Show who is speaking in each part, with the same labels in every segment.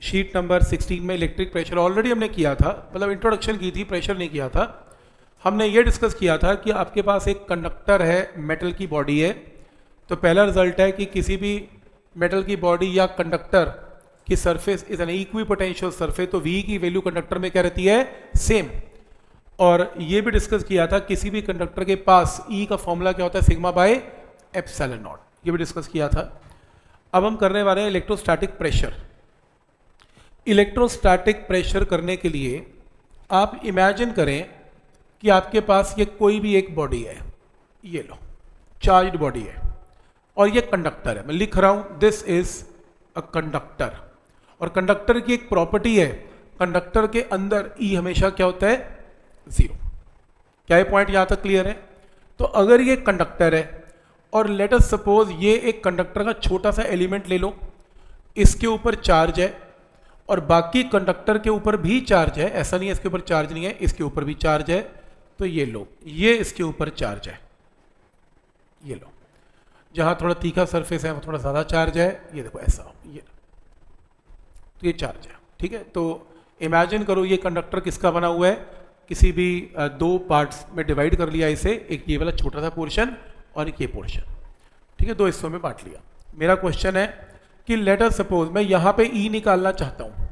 Speaker 1: Sheet number 16 में electric pressure already हमने किया था, मतलब इंट्रोडक्शन की थी, प्रेशर नहीं किया था। हमने ये डिस्कस किया था कि आपके पास एक कंडक्टर है, मेटल की बॉडी है। तो पहला रिजल्ट है कि किसी भी मेटल की बॉडी या कंडक्टर की surface is an equi potential surface, तो V की वैल्यू कंडक्टर में क्या रहती है, सेम। और ये भी डिस्कस किया था किसी भी कंडक्टर के पास E का फॉर्मूला क्या होता है, सिग्मा बाय एप्सिलॉन नॉट, ये भी डिस्कस किया था। अब हम करने वाले हैं इलेक्ट्रोस्टैटिक प्रेशर। इलेक्ट्रोस्टैटिक प्रेशर करने के लिए आप इमेजिन करें कि आपके पास ये कोई भी एक बॉडी है, ये लो चार्ज्ड बॉडी है, और ये कंडक्टर है। मैं लिख रहा हूं दिस इज अ कंडक्टर। और कंडक्टर की एक प्रॉपर्टी है, कंडक्टर के अंदर E हमेशा क्या होता है, जीरो। क्या ये पॉइंट यहां तक क्लियर है? तो अगर ये कंडक्टर है और लेट अस सपोज ये एक कंडक्टर का छोटा सा एलिमेंट ले लो, इसके ऊपर चार्ज है और बाकी कंडक्टर के ऊपर भी चार्ज है, ऐसा नहीं है इसके ऊपर चार्ज नहीं है, इसके ऊपर भी चार्ज है। तो ये लो, ये इसके ऊपर चार्ज है, ये लो, जहां थोड़ा तीखा सरफेस है वहां थोड़ा ज्यादा चार्ज है, ये देखो ऐसा, ये तो ये चार्ज है, ठीक है। तो इमेजिन करो ये कंडक्टर किसका बना हुआ है, किसी भी दो पार्ट्स में डिवाइड कर लिया इसे, एक ये वाला छोटा सा पोर्शन और एक ये पोर्शन, ठीक है, दो हिस्सों में बांट लिया। मेरा क्वेश्चन है कि लेट अस सपोज मैं यहाँ पे E निकालना चाहता हूँ,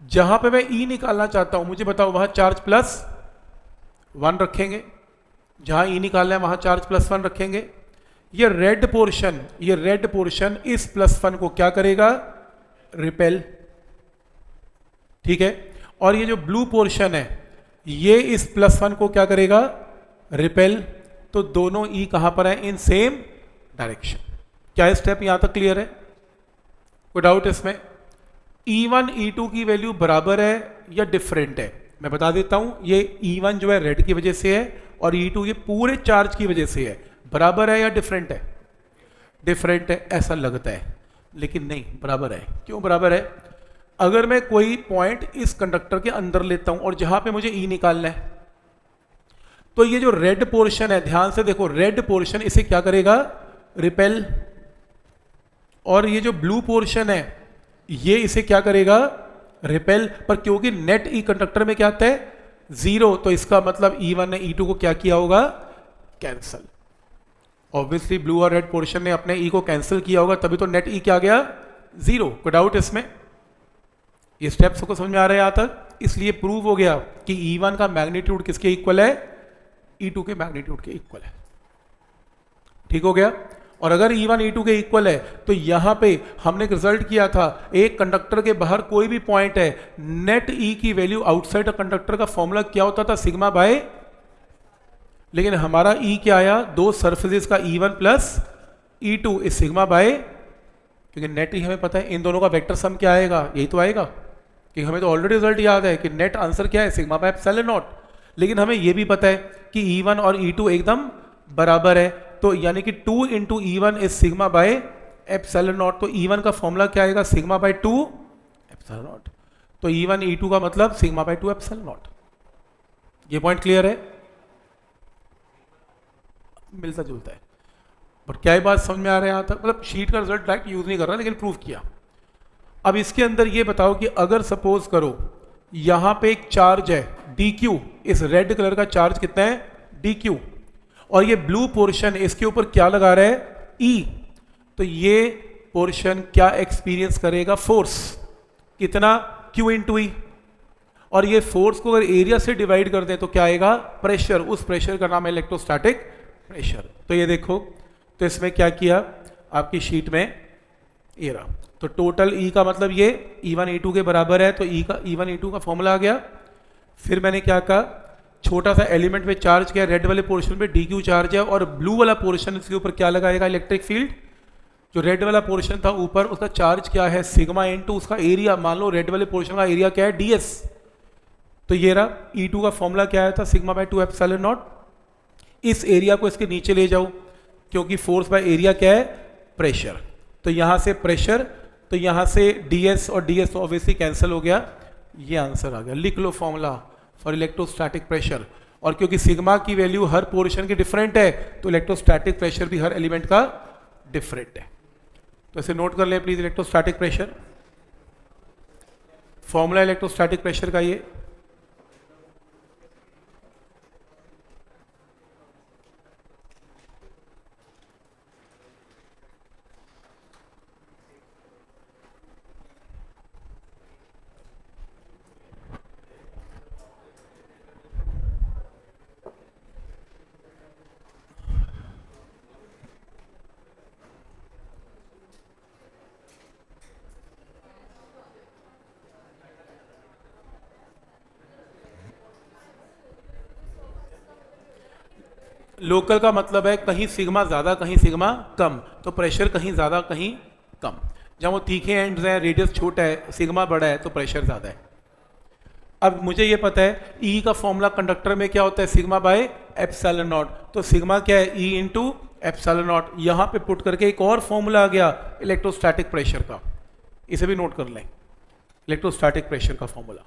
Speaker 1: जहां पे मैं E निकालना चाहता हूँ मुझे बताओ वहां चार्ज +1 रखेंगे, जहां E निकालना है वहां चार्ज +1 रखेंगे। ये रेड पोर्शन इस +1 को क्या करेगा, रिपेल, ठीक है। और ये जो ब्लू पोर्शन है ये इस +1 को क्या करेगा, रिपेल। तो दोनों E कहां पर है, इन सेम डायरेक्शन। क्या स्टेप यहां तक क्लियर है? कोई डाउट इसमें? E1 E2 की वैल्यू बराबर है या डिफरेंट है? मैं बता देता हूं, ये E1 जो है रेड की वजह से है और E2 ये पूरे चार्ज की वजह से है। बराबर है या डिफरेंट है? डिफरेंट है ऐसा लगता है, लेकिन नहीं, बराबर है। क्यों बराबर है? अगर मैं कोई पॉइंट इस कंडक्टर के अंदर लेता हूं और जहां पे मुझे E निकालना है, तो ये जो रेड पोर्शन है, ध्यान से देखो, रेड पोर्शन इसे क्या करेगा, रिपेल। और ये जो ब्लू पोर्शन है ये इसे क्या करेगा, रिपेल। पर क्योंकि नेट E कंडक्टर में क्या आता है, 0, तो इसका मतलब E1 ने E2 को क्या किया होगा, कैंसल। ऑब्वियसली ब्लू और रेड पोर्शन ने अपने E को कैंसिल किया होगा, तभी तो नेट E क्या आ गया, 0। कोई डाउट इसमें? ये स्टेप्स को समझ में आ रहा है यहां तक? इसलिए प्रूव हो गया कि E1 का मैग्नीट्यूड किसके इक्वल है, E2 के मैग्नीट्यूड के इक्वल है। ठीक हो गया? और अगर E1 E2 के इक्वल है तो यहां पे हमने एक रिजल्ट किया था, एक कंडक्टर के बाहर कोई भी पॉइंट है, नेट E की वैल्यू आउटसाइड कंडक्टर का फॉर्मूला क्या होता था, सिग्मा बाय। लेकिन हमारा E क्या आया, दो सरफेसेस का E1 प्लस E2 इस सिग्मा बाय, क्योंकि नेट E हमें पता है, इन दोनों का वेक्टर सम क्या आएगा, यही तो आएगा। कि हमें तो ऑलरेडी रिजल्ट याद है कि नेट आंसर क्या है, सिग्मा बाय एप्सिलॉन नॉट। लेकिन हमें यह भी पता है कि E1 और E2 एकदम बराबर है, तो यानी कि 2 into E1 is sigma by epsilon not. तो E1 का फॉर्मूला क्या आएगा, सिग्मा बाय 2 एप्सिलॉन नॉट। तो E1 E2 का मतलब सिग्मा बाय 2 एप्सिलॉन नॉट। ये पॉइंट क्लियर है? मिलता जुलता है, बट क्या ये बात समझ में आ रहा है यहां तक? मतलब शीट का रिजल्ट डायरेक्ट यूज नहीं कर रहा, लेकिन प्रूव किया। अब इसके अंदर ये बताओ कि अगर सपोज करो यहां पे एक चार्ज है dq, इस रेड कलर का चार्ज कितना है, dq, और ये ब्लू पोर्शन इसके ऊपर क्या लगा रहा है, E, तो ये पोर्शन क्या एक्सपीरियंस करेगा, फोर्स। कितना, Q इंटू E। और ये फोर्स को अगर एरिया से डिवाइड कर दें तो क्या आएगा, प्रेशर। उस प्रेशर का नाम है इलेक्ट्रोस्टैटिक प्रेशर। तो ये देखो, तो इसमें क्या किया आपकी शीट में, ये रहा। तो टोटल E का मतलब ये E1 E2 के बराबर है, तो E1 E2 का फॉर्मूला आ गया। फिर मैंने क्या कहा, छोटा सा एलिमेंट में चार्ज किया, रेड वाले पोर्शन पे dq चार्ज है, और ब्लू वाला पोर्शन इसके ऊपर क्या लगाएगा, इलेक्ट्रिक फील्ड। जो रेड वाला पोर्शन था ऊपर, उसका चार्ज क्या है, सिग्मा इंटू उसका एरिया। मान लो रेड वाले पोर्शन का एरिया क्या है, ds। तो ये रहा, E2 का फॉर्मूला क्या आया था, सिग्मा बाय 2 एप्सिलॉन नॉट। इस एरिया को इसके नीचे ले जाओ, क्योंकि फोर्स बाय एरिया क्या है, प्रेशर। तो यहां से प्रेशर, तो यहां से ds और ds ऑब्वियसली कैंसिल हो गया, ये आंसर आ गया। लिख लो फॉर्मूला फॉर इलेक्ट्रोस्टैटिक प्रेशर। और क्योंकि सिग्मा की वैल्यू हर पोर्शन की डिफरेंट है, तो इलेक्ट्रोस्टैटिक प्रेशर भी हर एलिमेंट का डिफरेंट है। तो इसे नोट कर लें please, electrostatic pressure. Formula electrostatic pressure का ये, लोकल का मतलब है कहीं सिग्मा ज़्यादा कहीं सिग्मा कम, तो प्रेशर कहीं ज़्यादा कहीं कम। जहाँ वो तीखे एंड्स हैं, रेडियस छोटा है, सिग्मा बड़ा है, तो प्रेशर ज़्यादा है। अब मुझे ये पता है ई का फॉर्मूला कंडक्टर में क्या होता है, सिग्मा बाय एप्सिलॉन नॉट। तो सिग्मा क्या है, ई इंटू एप्सिलॉन नॉट। यहाँ पे पुट करके एक और फॉर्मूला आ गया इलेक्ट्रोस्टैटिक प्रेशर का, इसे भी नोट कर लें, इलेक्ट्रोस्टैटिक प्रेशर का फॉर्मूला।